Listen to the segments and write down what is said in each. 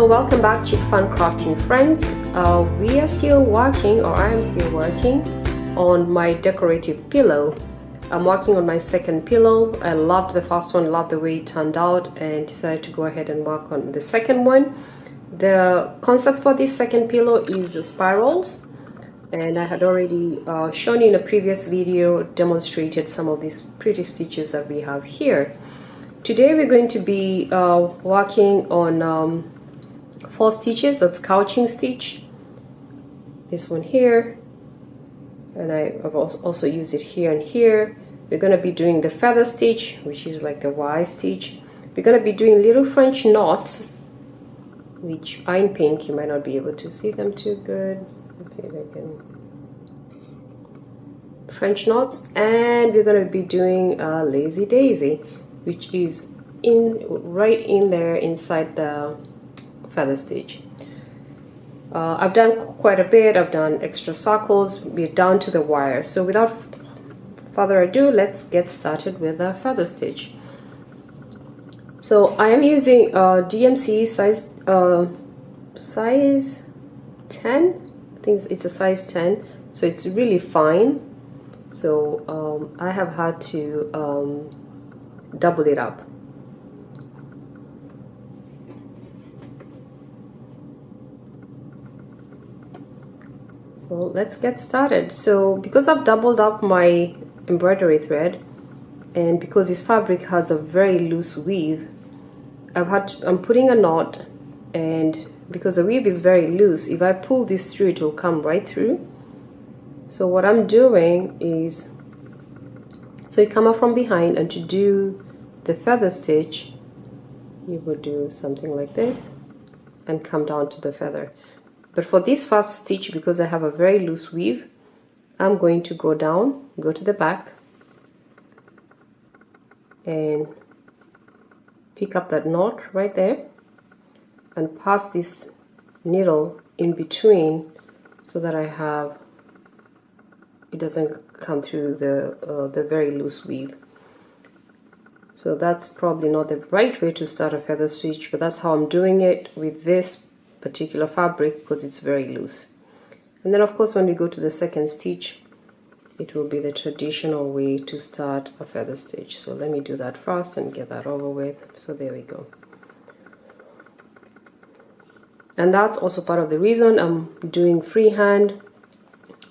So welcome back, Chick Fun Crafting friends. We are still working, or I am still working on my decorative pillow. I'm working on my second pillow. I loved the first one, loved the way it turned out, and decided to go ahead and work on the second one. The concept for this second pillow is the spirals, and I had already shown you in a previous video, demonstrated some of these pretty stitches that we have here. Today we're going to be working on 4 stitches. That's couching stitch, this one here, and I've also used it here and here. We're going to be doing the feather stitch, which is like the Y stitch. We're going to be doing little French knots, which are in pink. You might not be able to see them too good. Let's see if I can. French knots, and we're going to be doing a lazy daisy, which is right in there inside the feather stitch. I've done quite a bit. I've done extra circles. We're down to the wire. So without further ado, let's get started with the feather stitch. So I am using DMC size 10. I think it's a size 10. So it's really fine. So I have had to double it up. So let's get started. So because I've doubled up my embroidery thread, and because this fabric has a very loose weave, I'm putting a knot, and because the weave is very loose, if I pull this through, it will come right through. So what I'm doing is, so you come up from behind, and to do the feather stitch, you would do something like this and come down to the feather. But for this first stitch, because I have a very loose weave, I'm going to go down, go to the back, and pick up that knot right there, and pass this needle in between so that it doesn't come through the very loose weave. So that's probably not the right way to start a feather stitch, but that's how I'm doing it with this particular fabric, because it's very loose. And then of course when we go to the second stitch, it will be the traditional way to start a feather stitch. So let me do that first and get that over with. So there we go. And that's also part of the reason I'm doing freehand.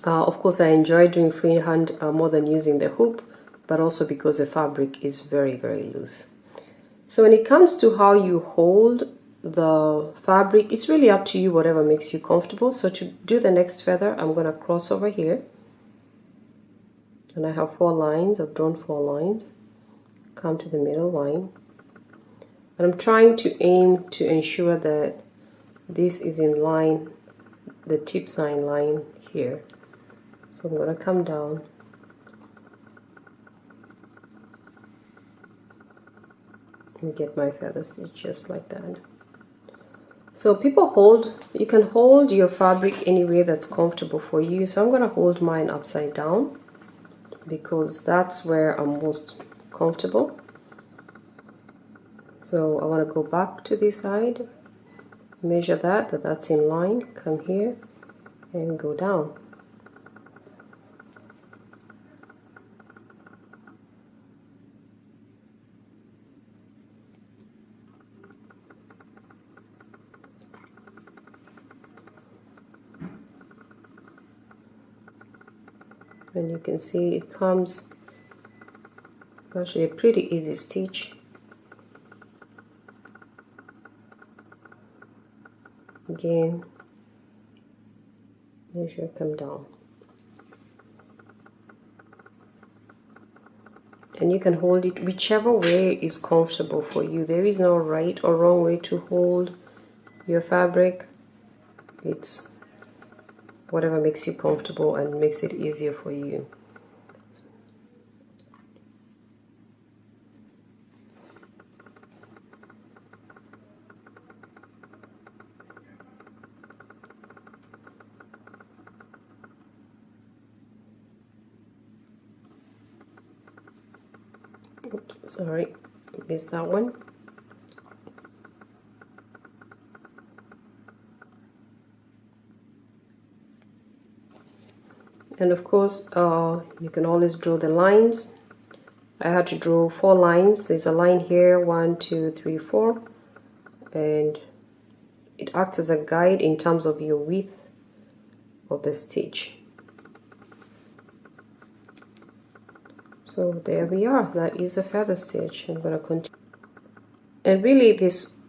Of course I enjoy doing freehand more than using the hoop, but also because the fabric is very, very loose. So when it comes to how you hold the fabric, it's really up to you, whatever makes you comfortable. So to do the next feather, I'm going to cross over here, and I have 4 lines. I've drawn 4 lines, come to the middle line, and I'm trying to aim to ensure that this is in line, the tip sign line here. So I'm going to come down and get my feather stitch just like that. So you can hold your fabric any way that's comfortable for you. So I'm going to hold mine upside down because that's where I'm most comfortable. So I want to go back to this side, measure that's in line, come here and go down. And you can see it comes, it's actually a pretty easy stitch. Again, measure, come down. And you can hold it whichever way is comfortable for you. There is no right or wrong way to hold your fabric. It's whatever makes you comfortable and makes it easier for you. Oops, sorry, missed that one. And of course you can always draw the lines. I had to draw 4 lines. There's a line here, 1, 2, 3, 4, and it acts as a guide in terms of your width of the stitch. So there we are, that is a feather stitch. I'm going to continue. And really these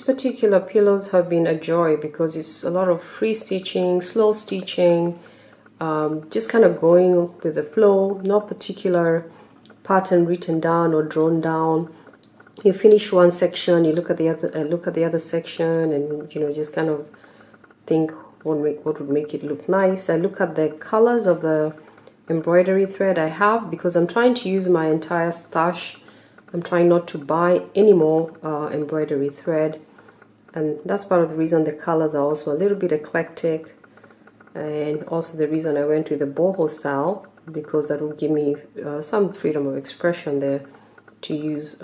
particular pillows have been a joy because it's a lot of free stitching, slow stitching, just kind of going with the flow, no particular pattern written down or drawn down. You finish one section, you look at the other section, and just kind of think what would make it look nice. I look at the colors of the embroidery thread I have because I'm trying to use my entire stash. I'm trying not to buy any more embroidery thread, and that's part of the reason the colors are also a little bit eclectic, and also the reason I went with the boho style, because that will give me some freedom of expression there to use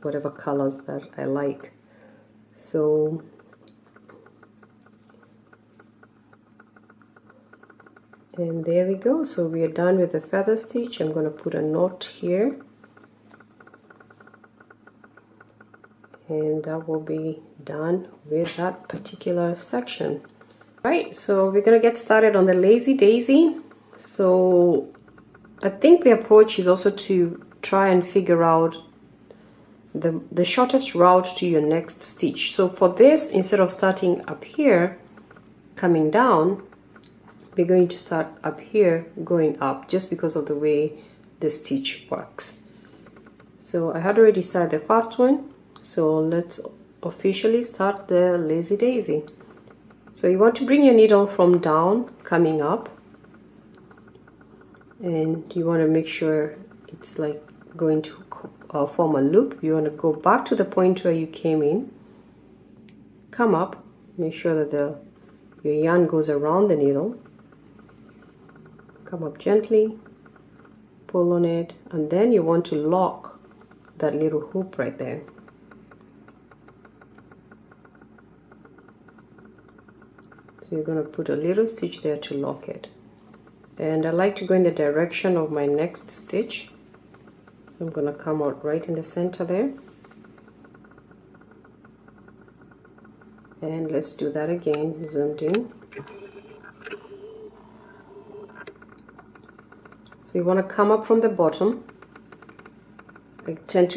whatever colors that I like. So and there we go. So we are done with the feather stitch. I'm going to put a knot here, and that will be done with that particular section. Right, so we're going to get started on the lazy daisy. So I think the approach is also to try and figure out the shortest route to your next stitch. So for this, instead of starting up here coming down, we're going to start up here going up, just because of the way the stitch works. So I had already started the first one, so let's officially start the lazy daisy. So you want to bring your needle from down coming up, and you want to make sure it's like going to form a loop. You want to go back to the point where you came in, come up, make sure that your yarn goes around the needle, come up gently, pull on it, and then you want to lock that little hoop right there. So you're going to put a little stitch there to lock it. And I like to go in the direction of my next stitch. So I'm going to come out right in the center there. And let's do that again, zoomed in. So you want to come up from the bottom.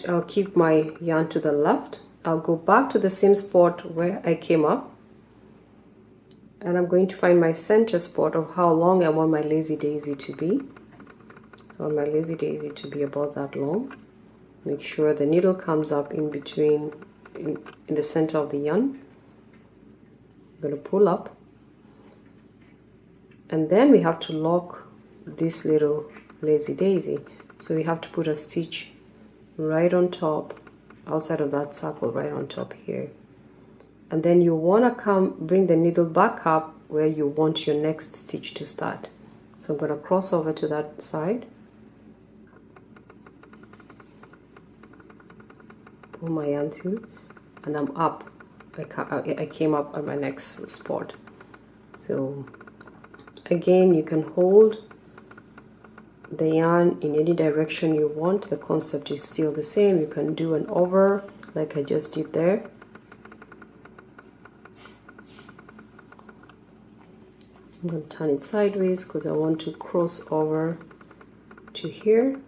I'll keep my yarn to the left. I'll go back to the same spot where I came up. And I'm going to find my center spot of how long I want my lazy daisy to be. So I want my lazy daisy to be about that long. Make sure the needle comes up in between, in the center of the yarn. I'm going to pull up. And then we have to lock this little lazy daisy. So we have to put a stitch right on top, outside of that circle, right on top here. And then you want to bring the needle back up where you want your next stitch to start. So I'm going to cross over to that side, pull my yarn through, and I'm up. I came up at my next spot. So again, you can hold the yarn in any direction you want. The concept is still the same. You can do an over like I just did there. I'm going to turn it sideways because I want to cross over to here.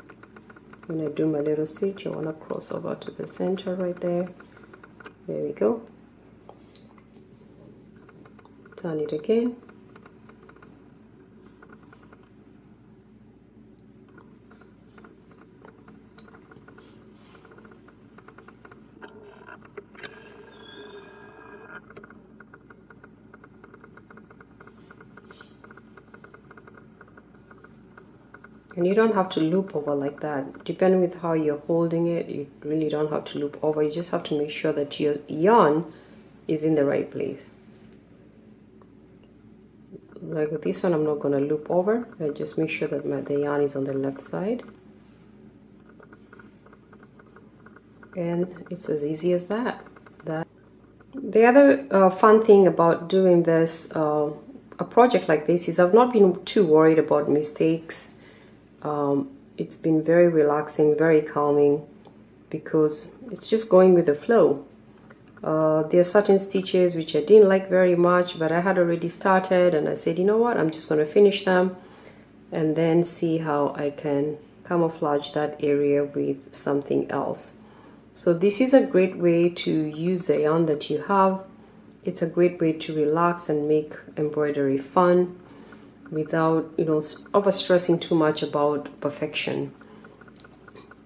When I do my little stitch, I want to cross over to the center right there. There we go. Turn it again. And you don't have to loop over like that. Depending with how you're holding it, you really don't have to loop over. You just have to make sure that your yarn is in the right place. Like with this one, I'm not going to loop over. I just make sure that the yarn is on the left side. And it's as easy as that. The other fun thing about doing this a project like this is I've not been too worried about mistakes. It's been very relaxing, very calming, because it's just going with the flow. There are certain stitches which I didn't like very much, but I had already started, and I said, you know what, I'm just going to finish them and then see how I can camouflage that area with something else. So this is a great way to use the yarn that you have. It's a great way to relax and make embroidery fun without, you know, over stressing too much about perfection.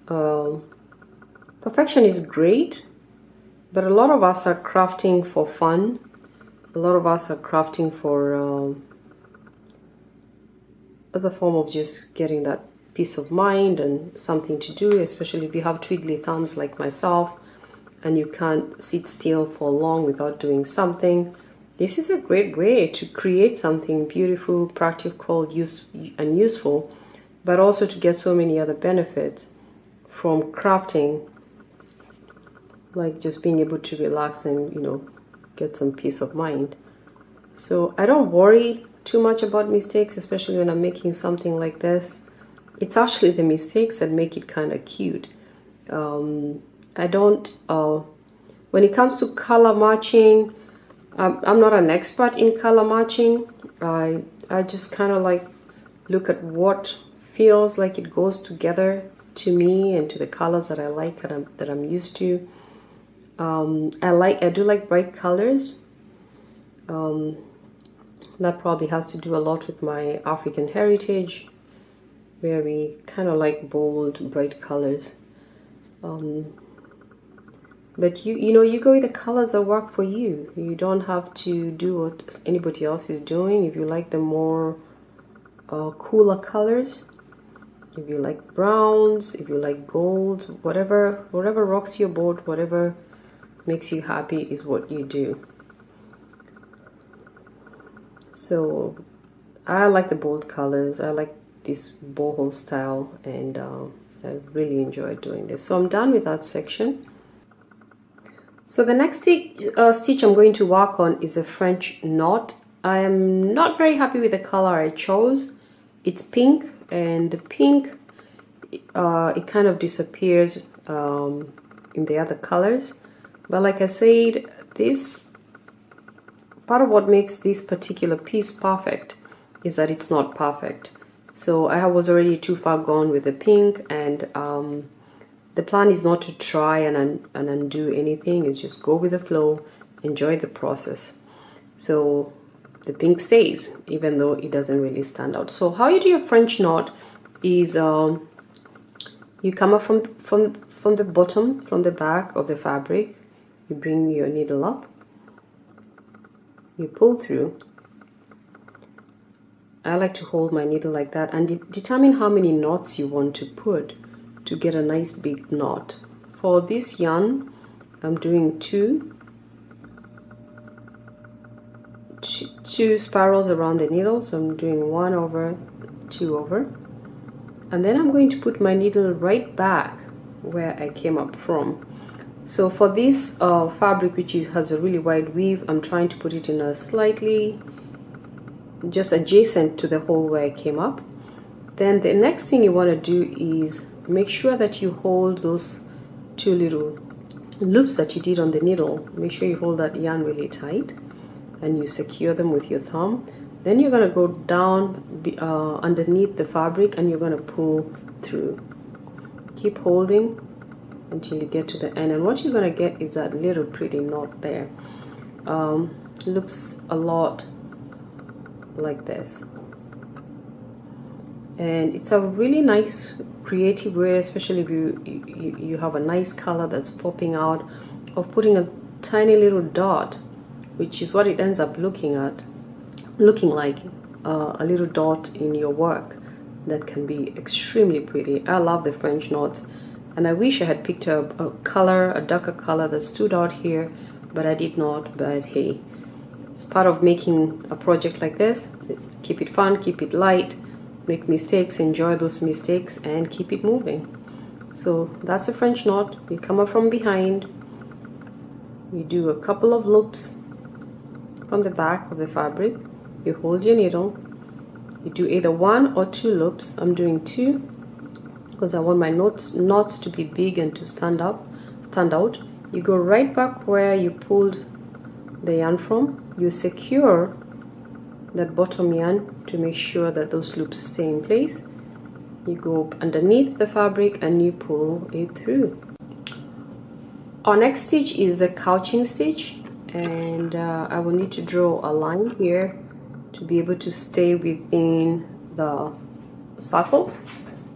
Perfection is great, but a lot of us are crafting for fun. A lot of us are crafting for as a form of just getting that peace of mind and something to do, especially if you have twiddly thumbs like myself and you can't sit still for long without doing something. This is a great way to create something beautiful, practical, and useful, but also to get so many other benefits from crafting, like just being able to relax and, you know, get some peace of mind. So I don't worry too much about mistakes, especially when I'm making something like this. It's actually the mistakes that make it kind of cute. I don't, when it comes to color matching, I'm not an expert in color matching. I just kind of like look at what feels like it goes together to me and to the colors that I like, that I'm used to. I do like bright colors. That probably has to do a lot with my African heritage, where we kind of like bold, bright colors. But you know, you go with the colors that work for you. You don't have to do what anybody else is doing. If you like the more cooler colors, if you like browns, if you like golds, whatever rocks your boat, whatever makes you happy is what you do. So I like the bold colors. I like this boho style, and I really enjoy doing this. So I'm done with that section. So the next stitch I'm going to work on is a French knot. I am not very happy with the color I chose. It's pink, and the pink it kind of disappears in the other colors. But like I said, this part of what makes this particular piece perfect is that it's not perfect. So I was already too far gone with the pink, and the plan is not to try and undo anything. It's just go with the flow, enjoy the process. So the pink stays, even though it doesn't really stand out. So how you do your French knot is you come up from the bottom, from the back of the fabric. You bring your needle up, you pull through. I like to hold my needle like that and determine how many knots you want to put to get a nice big knot. For this yarn, I'm doing two spirals around the needle. So I'm doing 1 over, 2 over, and then I'm going to put my needle right back where I came up from. So for this fabric, which has a really wide weave, I'm trying to put it in a slightly just adjacent to the hole where I came up. Then the next thing you want to do is make sure that you hold those 2 little loops that you did on the needle. Make sure you hold that yarn really tight and you secure them with your thumb. Then you're going to go down underneath the fabric and you're going to pull through. Keep holding until you get to the end, and what you're going to get is that little pretty knot there. Looks a lot like this, and it's a really nice creative way, especially if you have a nice color that's popping out, of putting a tiny little dot, which is what it ends up looking like, a little dot in your work that can be extremely pretty. I love the French knots, and I wish I had picked a darker color that stood out here, but I did not. But hey, it's part of making a project like this. Keep it fun, keep it light, make mistakes, enjoy those mistakes, and keep it moving. So that's a French knot. You come up from behind, you do a couple of loops from the back of the fabric, you hold your needle, you do either 1 or 2 loops. I'm doing 2 because I want my knots to be big and to stand out. You go right back where you pulled the yarn from. You secure that bottom yarn to make sure that those loops stay in place. You go underneath the fabric and you pull it through. Our next stitch is a couching stitch, and I will need to draw a line here to be able to stay within the circle.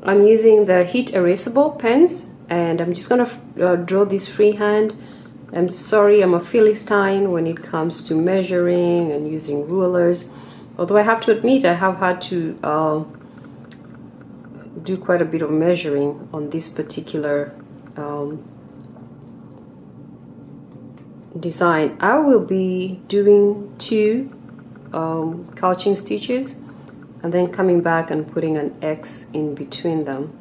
I'm using the heat erasable pens, and I'm just gonna draw this freehand. I'm sorry, I'm a Philistine when it comes to measuring and using rulers, although I have to admit I have had to do quite a bit of measuring on this particular design. I will be doing 2 couching stitches and then coming back and putting an X in between them.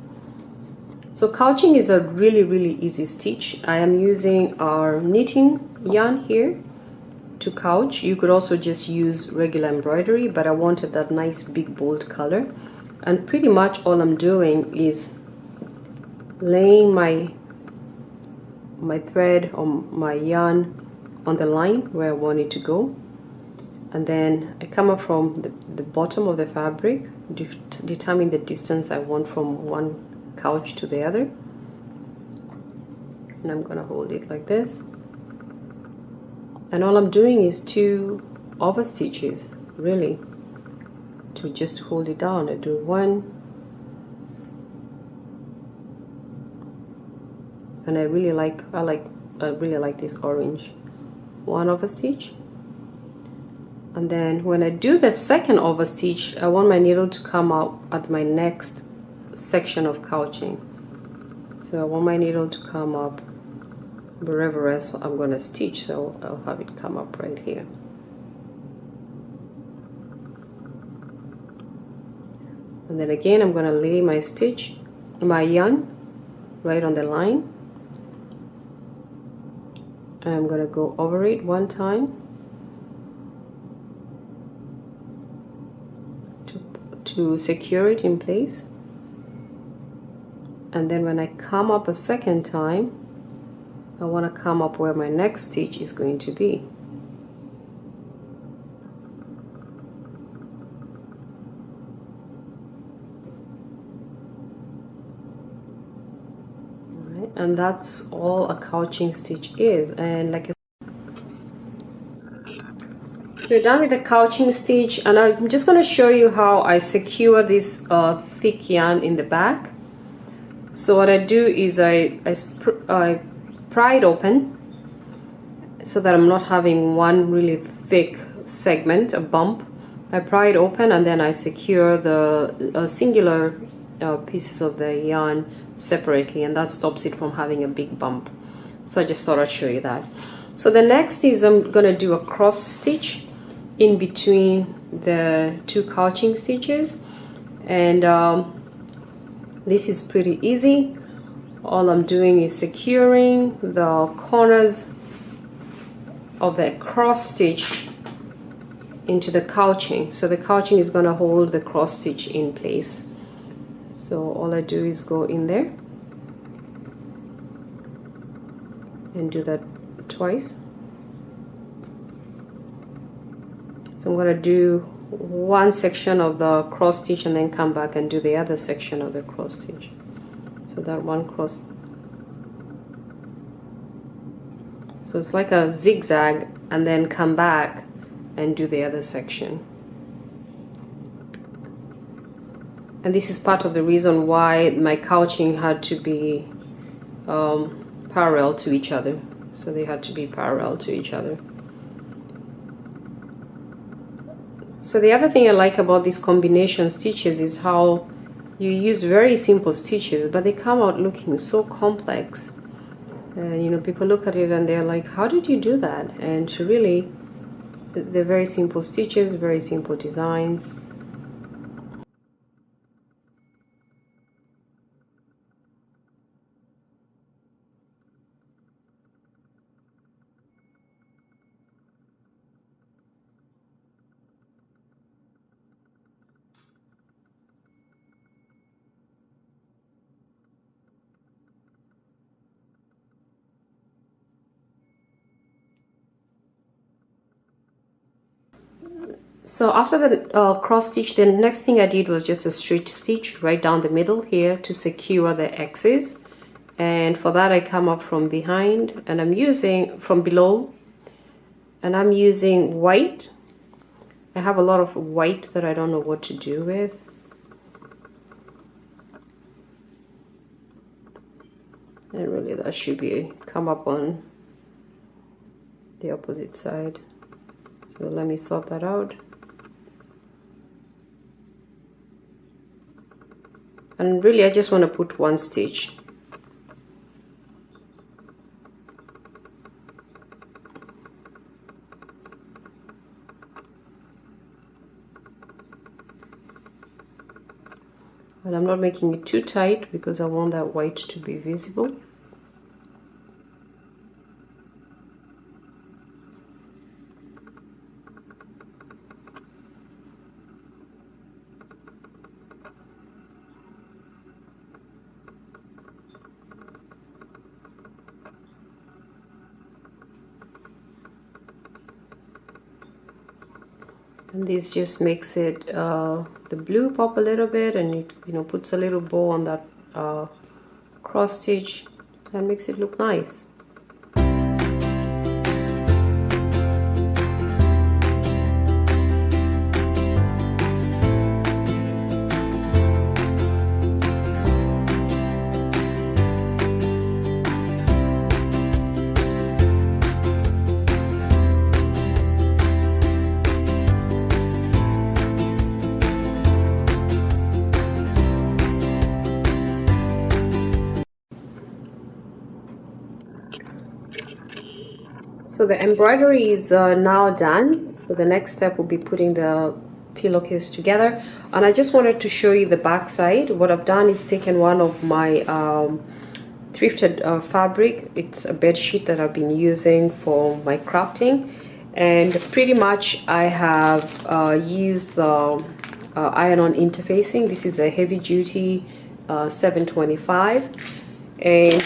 So couching is a really easy stitch. I am using our knitting yarn here to couch. You could also just use regular embroidery, but I wanted that nice big bold color, and pretty much all I'm doing is laying my thread or my yarn on the line where I want it to go, and then I come up from the bottom of the fabric, determine the distance I want from one couch to the other, and I'm gonna hold it like this, and all I'm doing is 2 over stitches, really, to just hold it down. I do 1, and I really like this orange. 1 over stitch, and then when I do the second over stitch, I want my needle to come out at my next section of couching. So I want my needle to come up wherever else I'm going to stitch, so I'll have it come up right here. And then again I'm going to lay my yarn right on the line. I'm going to go over it 1 time to secure it in place, and then when I come up a second time, I want to come up where my next stitch is going to be. Alright, and that's all a couching stitch is. And like I So we're done with the couching stitch, and I'm just going to show you how I secure this thick yarn in the back. So what I do is I pry it open so that I'm not having one really thick segment, a bump. I pry it open and then I secure the singular pieces of the yarn separately, and that stops it from having a big bump. So I just thought I'd show you that. So the next is I'm going to do a cross stitch in between the 2 couching stitches, and this is pretty easy. All I'm doing is securing the corners of the cross stitch into the couching. So the couching is going to hold the cross stitch in place. So all I do is go in there and do that twice. So I'm going to do one section of the cross stitch and then come back and do the other section of the cross stitch. So that one cross, so it's like a zigzag, and then come back and do the other section. And this is part of the reason why my couching had to be parallel to each other. So they had to be parallel to each other. So the other thing I like about these combination stitches is how you use very simple stitches, but they come out looking so complex. You know, people look at it and they're like, how did you do that? And really, they're very simple stitches, very simple designs. So after the cross stitch, the next thing I did was just a straight stitch right down the middle here to secure the X's. And for that I come up from behind and I'm using from below, and I'm using white. I have a lot of white that I don't know what to do with. And really that should be come up on the opposite side. So let me sort that out. And really I just want to put one stitch. And I'm not making it too tight because I want that white to be visible. And this just makes it the blue pop a little bit, and it puts a little bow on that cross stitch and makes it look nice. So the embroidery is now done. So the next step will be putting the pillowcase together. And I just wanted to show you the back side. What I've done is taken one of my thrifted fabric. It's a bed sheet that I've been using for my crafting. And pretty much I have used the iron-on interfacing. This is a heavy-duty 725. And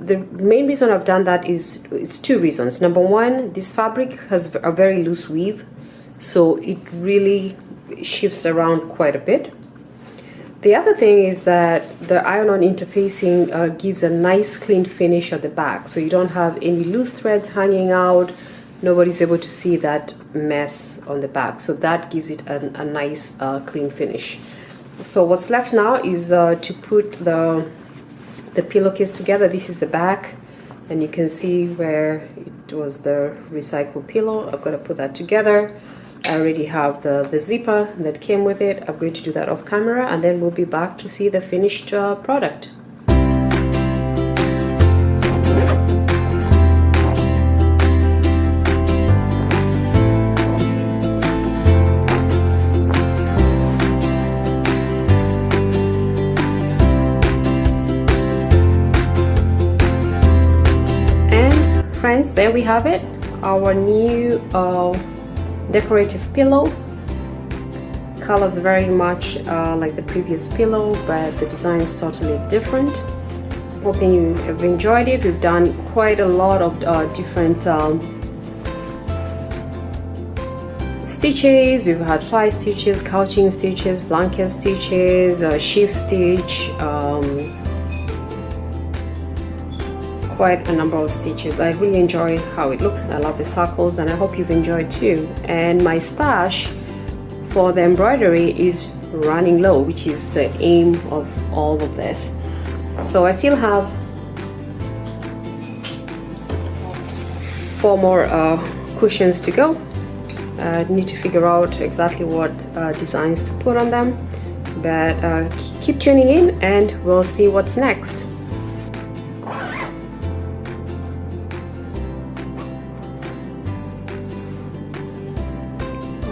the main reason I've done that is it's two reasons. Number one, this fabric has a very loose weave, so it really shifts around quite a bit. The other thing is that the iron-on interfacing gives a nice clean finish at the back, so you don't have any loose threads hanging out. Nobody's able to see that mess on the back, so that gives it a nice clean finish. So what's left now is to put the pillowcase together. This is the back, and you can see where it was the recycled pillow. I've got to put that together. I already have the zipper that came with it. I'm going to do that off camera, and then we'll be back to see the finished product. Friends, there we have it, our new decorative pillow. Colors very much like the previous pillow, but the design is totally different. Hoping you have enjoyed it. We've done quite a lot of different stitches. We've had fly stitches, couching stitches, blanket stitches, sheaf stitch, quite a number of stitches. I really enjoy how it looks. I love the circles, and I hope you've enjoyed too. And my stash for the embroidery is running low, which is the aim of all of this. So I still have 4 more cushions to go. I need to figure out exactly what designs to put on them, but keep tuning in and we'll see what's next.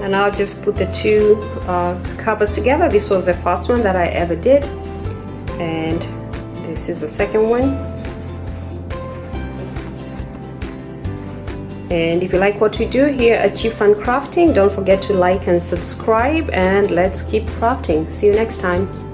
And I'll just put the 2 covers together. This was the first one that I ever did, and this is the second one. And if you like what we do here at Cheap Fun Crafting, don't forget to like and subscribe, and let's keep crafting. See you next time.